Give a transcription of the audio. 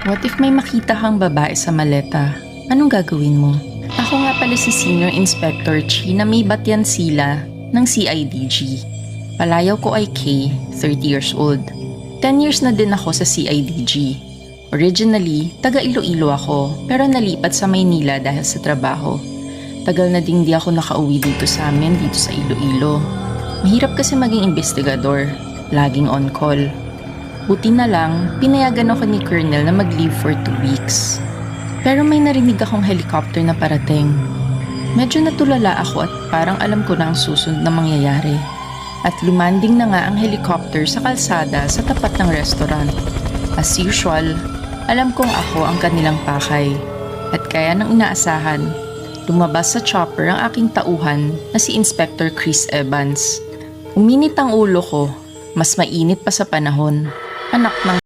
What if may makita kang babae sa maleta? Anong gagawin mo? Ako nga pala si Senior Inspector Chi na may batyan sila ng CIDG. Palayaw ko ay Kay, 30 years old. 10 years na din ako sa CIDG. Originally, taga Iloilo ako pero nalipat sa Maynila dahil sa trabaho. Tagal na ding di ako nakauwi dito sa amin dito sa Iloilo. Mahirap kasi maging investigador, laging on call. Buti na lang, pinayagan ako ni Colonel na mag-leave for 2 weeks. Pero may narinig akong helicopter na parating. Medyo natulala ako at parang alam ko na ang susunod na mangyayari. At lumanding na nga ang helicopter sa kalsada sa tapat ng restaurant. As usual, alam kong ako ang kanilang pakay. At kaya nang inaasahan, lumabas sa chopper ang aking tauhan na si Inspector Chris Evans. Uminit ang ulo ko, mas mainit pa sa panahon. Anak ng